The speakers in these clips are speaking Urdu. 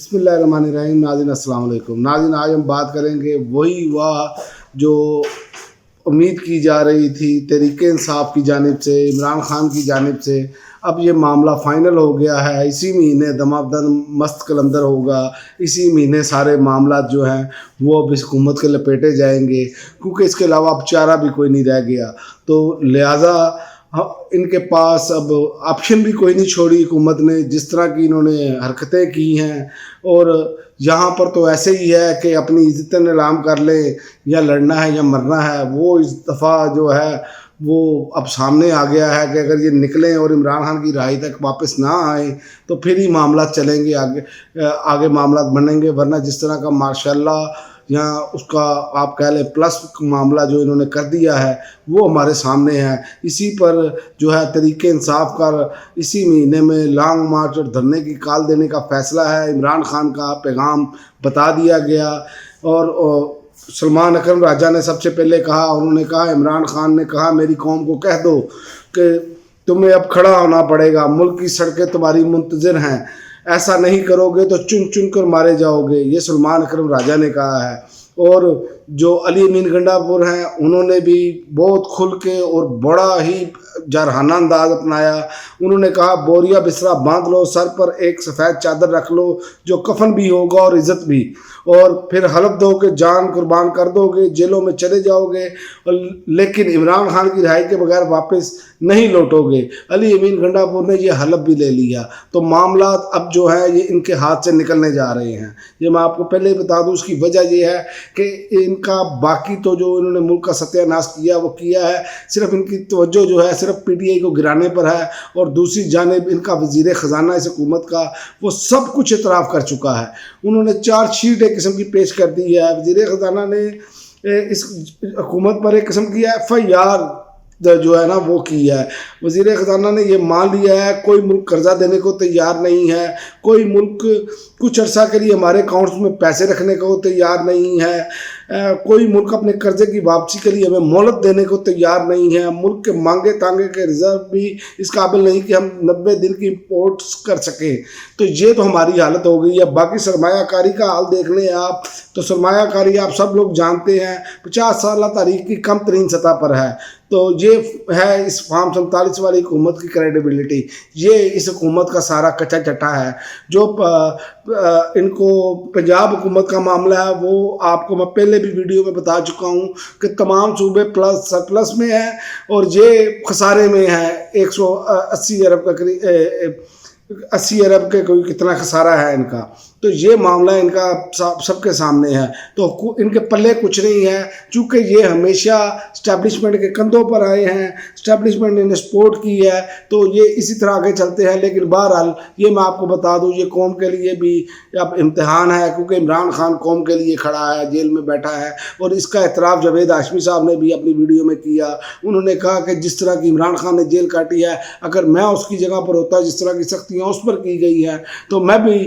بسم اللہ الرحمن الرحیم۔ ناظرین السلام علیکم۔ ناظرین آج ہم بات کریں گے وہی جو امید کی جا رہی تھی تحریک انصاف کی جانب سے، عمران خان کی جانب سے۔ اب یہ معاملہ فائنل ہو گیا ہے، اسی مہینے دمادم مست کلندر ہوگا، اسی مہینے سارے معاملات جو ہیں وہ اب اس حکومت کے لپیٹے جائیں گے، کیونکہ اس کے علاوہ اب چارہ بھی کوئی نہیں رہ گیا۔ تو لہٰذا ان کے پاس اب آپشن بھی کوئی نہیں چھوڑی حکومت نے، جس طرح کی انہوں نے حرکتیں کی ہیں۔ اور یہاں پر تو ایسے ہی ہے کہ اپنی عزت نیلام کر لیں، یا لڑنا ہے یا مرنا ہے۔ وہ اس دفعہ جو ہے وہ اب سامنے آ گیا ہے کہ اگر یہ نکلیں اور عمران خان کی رہائی تک واپس نہ آئیں تو پھر ہی معاملات چلیں گے، آگے معاملات بنیں گے۔ ورنہ جس طرح کا ماشاءاللہ یا اس کا آپ کہہ لیں پلس معاملہ جو انہوں نے کر دیا ہے وہ ہمارے سامنے ہے۔ اسی پر جو ہے تحریک انصاف کا اسی مہینے میں لانگ مارچ اور دھرنے کی کال دینے کا فیصلہ ہے۔ عمران خان کا پیغام بتا دیا گیا، اور سلمان اکرم راجہ نے سب سے پہلے کہا، انہوں نے کہا، عمران خان نے کہا میری قوم کو کہہ دو کہ تمہیں اب کھڑا ہونا پڑے گا، ملک کی سڑکیں تمہاری منتظر ہیں، ایسا نہیں کرو گے تو چن چن کر مارے جاؤ گے، یہ سلمان اکرم راجہ نے کہا ہے۔ اور جو علی امین گنڈا پور ہیں انہوں نے بھی بہت کھل کے اور بڑا ہی جارحانہ انداز اپنایا۔ انہوں نے کہا بوریا بسترا باندھ لو، سر پر ایک سفید چادر رکھ لو جو کفن بھی ہوگا اور عزت بھی، اور پھر حلف دو کہ جان قربان کر دو گے، جیلوں میں چلے جاؤ گے، لیکن عمران خان کی رہائی کے بغیر واپس نہیں لوٹو گے۔ علی امین گنڈا پور نے یہ حلف بھی لے لیا۔ تو معاملات اب جو ہے یہ ان کے ہاتھ سے نکلنے جا رہے ہیں۔ یہ میں آپ کو پہلے ہی بتا دوں، اس کی وجہ یہ ہے کہ ان کا باقی تو جو انہوں نے ملک کا ستیہ ناش کیا وہ کیا ہے، صرف ان کی توجہ جو ہے صرف پی ٹی آئی کو گرانے پر ہے، اور دوسری جانب ان کا وزیر خزانہ اس حکومت کا وہ سب کچھ اعتراف کر چکا ہے۔ انہوں نے چارج شیٹ ایک قسم کی پیش کر دی ہے۔ وزیر خزانہ نے اس حکومت پر ایک قسم کی ایف آئی آر جو ہے نا وہ کی ہے۔ وزیر خزانہ نے یہ مان لیا ہے کوئی ملک قرضہ دینے کو تیار نہیں ہے، کوئی ملک کچھ عرصہ کے لیے ہمارے اکاؤنٹس میں پیسے رکھنے کو تیار نہیں ہے، کوئی ملک اپنے قرضے کی واپسی کے لیے ہمیں مہلت دینے کو تیار نہیں ہے، ملک کے مانگے تانگے کے ریزرو بھی اس قابل نہیں کہ ہم 90 دن کی امپورٹس کر سکیں۔ تو یہ تو ہماری حالت ہو گئی ہے۔ باقی سرمایہ کاری کا حال دیکھ لیں آپ، تو سرمایہ کاری آپ سب لوگ جانتے ہیں 50 سالہ تاریخ کی کم ترین سطح پر ہے۔ تو یہ ہے اس فارم 47 والی حکومت کی کریڈیبلٹی۔ یہ اس حکومت کا سارا کچا چٹا ہے۔ جو ان کو پنجاب حکومت کا معاملہ ہے وہ آپ کو میں پہلے بھی ویڈیو میں بتا چکا ہوں کہ تمام صوبے سرپلس میں ہیں اور یہ خسارے میں ہے۔ 180 ارب کا قریب 80 ارب کے کوئی کتنا خسارہ ہے ان کا۔ تو یہ معاملہ ان کا سب کے سامنے ہے۔ تو ان کے پلے کچھ نہیں ہے، چونکہ یہ ہمیشہ اسٹیبلشمنٹ کے کندھوں پر آئے ہیں، اسٹیبلشمنٹ نے انہیں سپورٹ کی ہے، تو یہ اسی طرح آگے چلتے ہیں۔ لیکن بہرحال یہ میں آپ کو بتا دوں یہ قوم کے لیے بھی اب امتحان ہے، کیونکہ عمران خان قوم کے لیے کھڑا ہے، جیل میں بیٹھا ہے، اور اس کا اعتراف جاوید ہاشمی صاحب نے بھی اپنی ویڈیو میں کیا۔ انہوں نے کہا کہ جس طرح کی عمران خان نے جیل کاٹی ہے، اگر میں اس کی جگہ پر ہوتا جس طرح کی سختیاں اس پر کی گئی ہیں تو میں بھی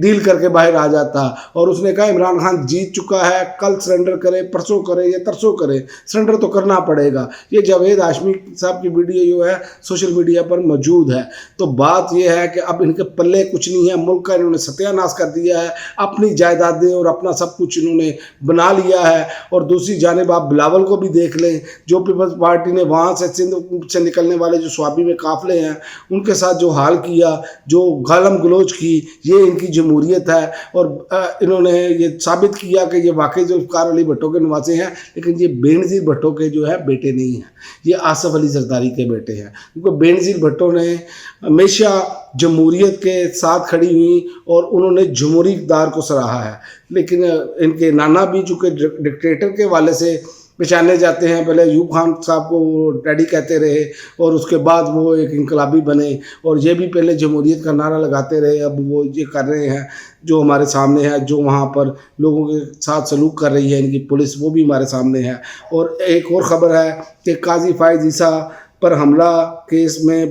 ڈیل کر کے باہر آ جاتا۔ اور اس نے کہا عمران خان جیت چکا ہے، کل سرنڈر کرے، پرسوں کرے یا ترسوں کرے، سرنڈر تو کرنا پڑے گا۔ یہ جاوید ہاشمی صاحب کی ویڈیو جو ہے سوشل میڈیا پر موجود ہے۔ تو بات یہ ہے کہ اب ان کے پلے کچھ نہیں ہے، ملک کا انہوں نے ستیہ ناش کر دیا ہے، اپنی جائیدادیں اور اپنا سب کچھ انہوں نے بنا لیا ہے۔ اور دوسری جانب آپ بلاول کو بھی دیکھ لیں، جو پیپلز پارٹی نے وہاں سے سندھ سے نکلنے والے جو سوابی میں قافلے ہیں ان کے ساتھ جو حال کیا، جو گالم گلوچ کی، یہ ان کی جمہوریت ہے۔ اور انہوں نے یہ ثابت کیا کہ یہ واقعی ذوالفقار علی بھٹو کے نواسے ہیں، لیکن یہ بینظیر بھٹو کے جو ہے بیٹے نہیں ہیں، یہ آصف علی زرداری کے بیٹے ہیں۔ کیونکہ بینظیر بھٹو نے ہمیشہ جمہوریت کے ساتھ کھڑی ہوئی اور انہوں نے جمہوری اقدار کو سراہا ہے، لیکن ان کے نانا بھی چونکہ ڈکٹیٹر کے والے سے پہچانے جاتے ہیں، پہلے ایوب خان صاحب کو وہ ڈیڈی کہتے رہے اور اس کے بعد وہ ایک انقلابی بنے، اور یہ بھی پہلے جمہوریت کا نعرہ لگاتے رہے۔ اب وہ یہ کر رہے ہیں جو ہمارے سامنے ہے، جو وہاں پر لوگوں کے ساتھ سلوک کر رہی ہے ان کی پولیس، وہ بھی ہمارے سامنے ہے۔ اور ایک اور خبر ہے کہ قاضی فائز عیسیٰ پر حملہ کیس میں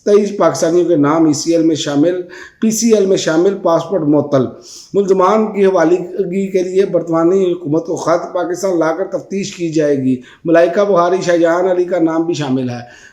23 پاکستانیوں کے نام پی سی ایل میں شامل، پاسپورٹ معطل۔ ملزمان کی حوالگی کے لیے برطانوی حکومت کو خط، پاکستان لا کر تفتیش کی جائے گی۔ ملائکہ بخاری، شاہجہان علی کا نام بھی شامل ہے۔